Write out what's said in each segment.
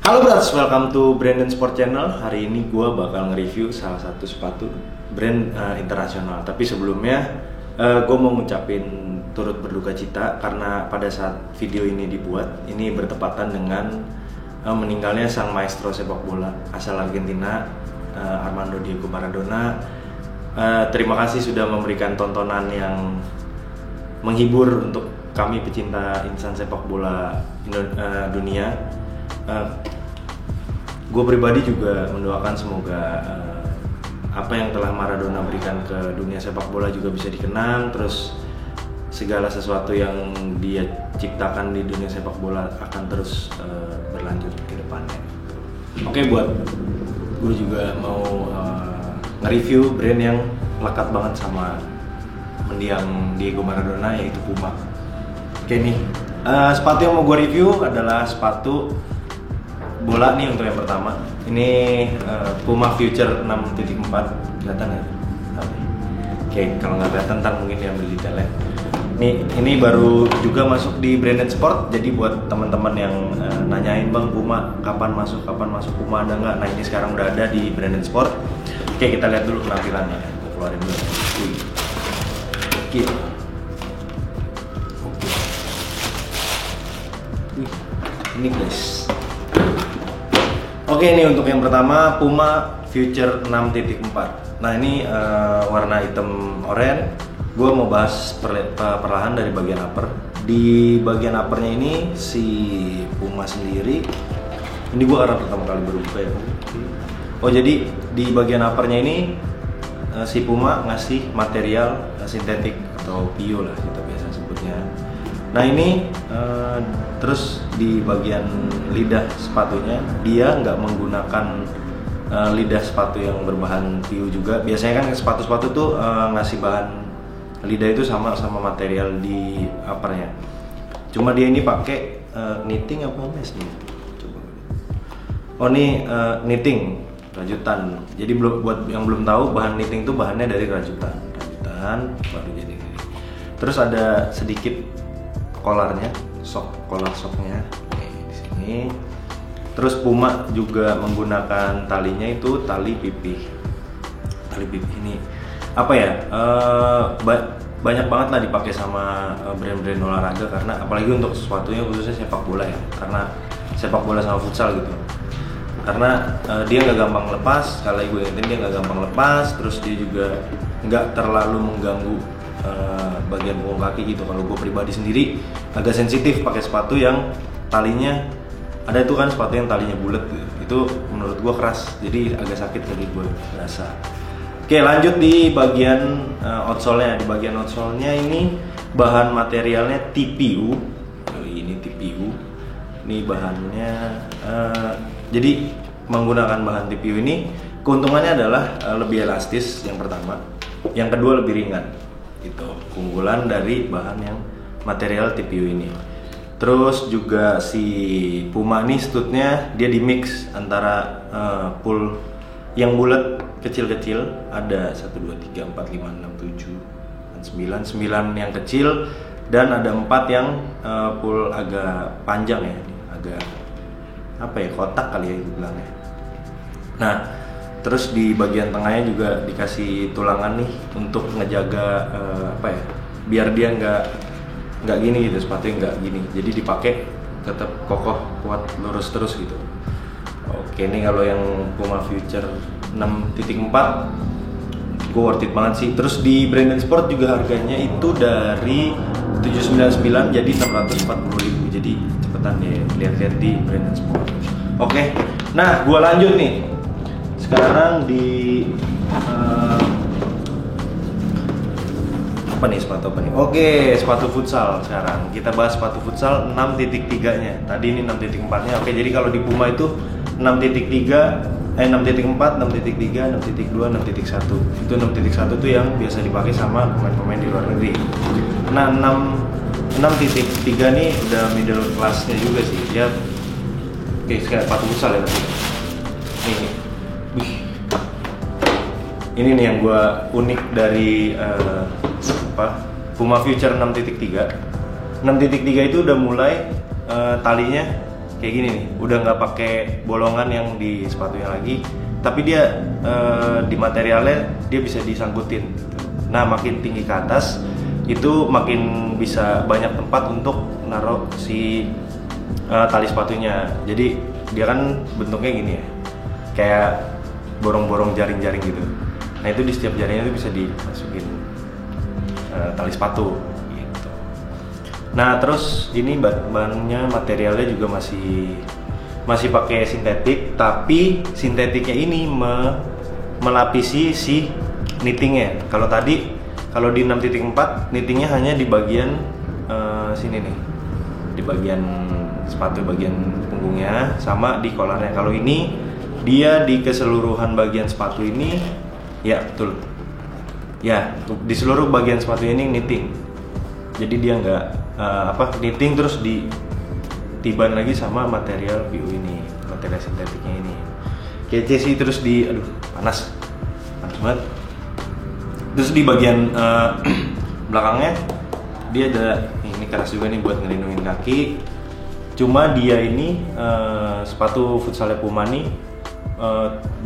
Halo Brats, welcome to Brandon Sport Channel. Hari ini gue bakal nge-review salah satu sepatu brand internasional. Tapi sebelumnya gue mau ngucapin turut berduka cita karena pada saat video ini dibuat, ini bertepatan dengan meninggalnya sang maestro sepak bola asal Argentina, Armando Diego Maradona. Terima kasih sudah memberikan tontonan yang menghibur untuk kami pecinta insan sepak bola dunia. Gue pribadi juga mendoakan semoga apa yang telah Maradona berikan ke dunia sepak bola juga bisa dikenang, terus segala sesuatu yang dia ciptakan di dunia sepak bola akan terus berlanjut ke depannya. Oke, buat gue juga mau nge-review brand yang lekat banget sama mendiang Diego Maradona, yaitu Puma. Oke nih, sepatu yang mau gue review adalah sepatu bola nih untuk yang pertama. Ini Puma Future 6.4, kelihatan ya? Oke, kalau nggak kelihatan ntar mungkin diambil detailnya. Ini baru juga masuk di Brandon Sport. Jadi buat teman-teman yang nanyain, bang Puma kapan masuk Puma ada nggak? Nah ini sekarang udah ada di Brandon Sport. Oke, kita lihat dulu penampilannya. Kita keluarin dulu. Oke. Ini guys. Oke, ini untuk yang pertama Puma Future 6.4. Nah ini warna hitam oranye. Gue mau bahas perlahan dari bagian upper. Di bagian uppernya ini si Puma sendiri, ini gue karena pertama kali berbuka ya. Oh jadi di bagian uppernya ini si Puma ngasih material sintetik atau PU lah kita biasa sebutnya. Nah ini terus di bagian lidah sepatunya dia nggak menggunakan lidah sepatu yang berbahan PU juga. Biasanya kan sepatu-sepatu tuh ngasih bahan lidah itu sama material di uppernya. Cuma dia ini pakai knitting apa mesh nih? Coba. Oh ini knitting rajutan. Jadi buat yang belum tahu, bahan knitting tuh bahannya dari rajutan baru jadi ini. Terus ada sedikit kolarnya, kolar soknya di sini. Terus Puma juga menggunakan talinya itu tali pipih. Tali pipih ini apa ya? Banyak banget lah dipakai sama brand-brand olahraga, karena apalagi untuk sepatunya khususnya sepak bola ya, karena sepak bola sama futsal gitu. Karena dia nggak gampang lepas, kalau gue ingetin dia nggak gampang lepas, terus dia juga nggak terlalu mengganggu bagian punggung kaki gitu. Kalau gue pribadi sendiri agak sensitif pakai sepatu yang talinya ada itu kan, sepatu yang talinya bulat gitu. Itu menurut gue keras, jadi agak sakit kaki gue berasa. Oke, lanjut di bagian outsole-nya. Di bagian outsole-nya ini bahan materialnya TPU. Ini TPU. Ini bahannya jadi menggunakan bahan TPU ini keuntungannya adalah lebih elastis yang pertama. Yang kedua lebih ringan. Itu keunggulan dari bahan yang material TPU ini. Terus juga si Puma ini studnya dia di mix antara pull yang bulat kecil-kecil, ada 1, 2, 3, 4, 5, 6, 7, 9 yang kecil, dan ada 4 yang pull agak panjang ya, agak apa ya, kotak kali ya dibilangnya. Nah terus di bagian tengahnya juga dikasih tulangan nih untuk ngejaga apa ya, biar dia nggak gini gitu, sepatunya nggak gini, jadi dipakai tetap kokoh, kuat, lurus terus gitu. Oke, ini kalau yang Puma Future 6.4 gue worth it banget sih. Terus di Brandon Sport juga harganya itu dari 799 jadi 640.000, jadi cepetan deh lihat-lihat di Brandon Sport. Oke, nah gue lanjut nih sekarang di apa nih, sepatu apa nih? Oke, sepatu futsal. Sekarang kita bahas sepatu futsal 6.3 nya. Tadi ini 6.4 nya. Oke, jadi kalau di Puma itu 6.3, 6.4, 6.3, 6.2, 6.1. Itu 6.1 tuh yang biasa dipakai sama pemain-pemain di luar negeri. Nah 6.3 nih udah middle class-nya juga sih. Dia kayak sepatu futsal ya tapi. Ini nih yang gue unik dari Puma Future 6.3. 6.3 itu udah mulai talinya kayak gini nih, udah nggak pakai bolongan yang di sepatunya lagi, tapi dia di materialnya dia bisa disangkutin gitu. Nah makin tinggi ke atas itu makin bisa banyak tempat untuk naruh si tali sepatunya. Jadi dia kan bentuknya gini ya, kayak borong-borong jaring-jaring gitu. Nah itu di setiap jaringnya itu bisa dimasukin tali sepatu gitu. Nah terus ini bahannya, materialnya juga masih pakai sintetik, tapi sintetiknya ini melapisi si knittingnya. Kalau di 6.4 knittingnya hanya di bagian sini nih, di bagian sepatu, bagian punggungnya sama di kolarnya. Kalau ini dia di keseluruhan bagian sepatu ini, ya betul, ya di seluruh bagian sepatu ini knitting. Jadi dia nggak knitting terus ditiban lagi sama material PU ini, material sintetiknya ini. Kece sih. Terus aduh panas banget. Terus di bagian belakangnya dia ada ini keras juga nih buat ngelindungin kaki. Cuma dia ini sepatu futsalnya Puma nih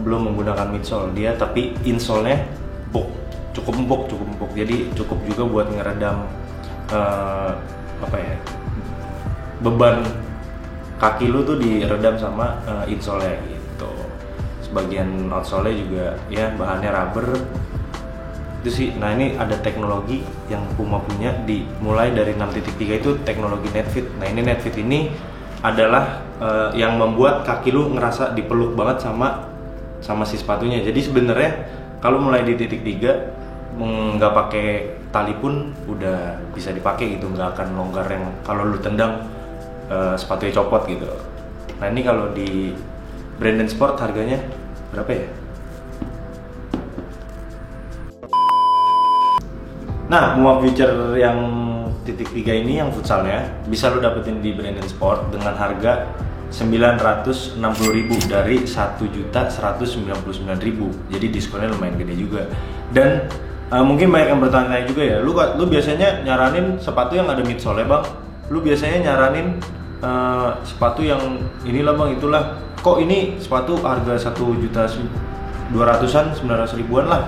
belum menggunakan midsole dia, tapi insole-nya cukup empuk. Jadi cukup juga buat ngeredam beban kaki lu tuh diredam sama insole gitu. Sebagian outsole juga ya bahannya rubber itu sih. Nah ini ada teknologi yang Puma punya, mulai dari 6.3 itu teknologi NetFit. Nah ini NetFit ini adalah yang membuat kaki lu ngerasa dipeluk banget sama si sepatunya. Jadi sebenarnya kalau mulai di titik 3 nggak pakai tali pun udah bisa dipakai gitu, nggak akan longgar yang kalau lu tendang sepatunya copot gitu. Nah ini kalau di Brandon Sport harganya berapa ya? Nah, Puma Future yang titik 3 ini yang futsalnya bisa lo dapetin di Brandon Sport dengan harga 960.000 dari 1.199.000. Jadi diskonnya lumayan gede juga. Dan mungkin banyak yang bertanya juga ya, lu biasanya nyaranin sepatu yang ada midsole bang? Lu biasanya nyaranin sepatu yang inilah bang, itulah. Kok ini sepatu harga 1.200-an, 900.000-an lah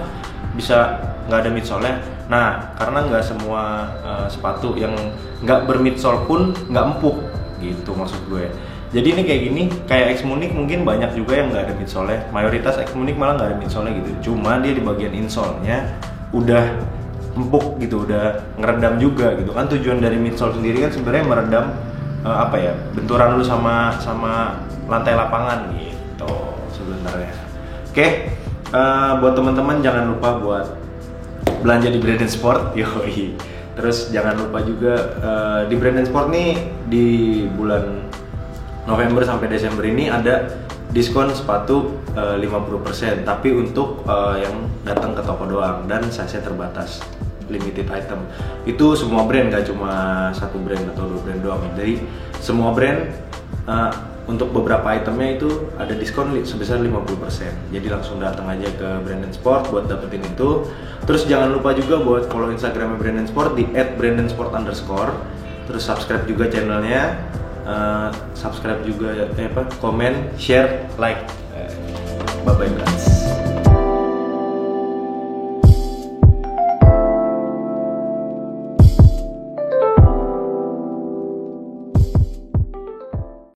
bisa nggak ada midsole? Nah, karena nggak semua sepatu yang nggak bermidsole pun nggak empuk gitu maksud gue. Jadi ini kayak gini, kayak X-Munich mungkin banyak juga yang nggak ada midsole. Mayoritas X-Munich malah nggak ada midsole gitu. Cuma dia di bagian insole-nya udah empuk gitu, udah ngeredam juga gitu kan. Tujuan dari midsole sendiri kan sebenarnya meredam benturan lu sama lantai lapangan gitu sebenarnya. Oke, buat teman-teman jangan lupa buat belanja di Brandon Sport, yoi. Terus jangan lupa juga di Brandon Sport nih di bulan November sampai Desember ini ada diskon sepatu 50%, tapi untuk yang datang ke toko doang dan size terbatas, limited item. Itu semua brand, gak cuma satu brand atau dua brand doang. Jadi semua brand untuk beberapa itemnya itu ada diskon sebesar 50%. Jadi langsung datang aja ke Brandon Sport buat dapetin itu. Terus jangan lupa juga buat follow Instagramnya Brandon Sport di @brandonsport_. Terus subscribe juga channelnya, subscribe juga komen, share, like. Bye bye guys.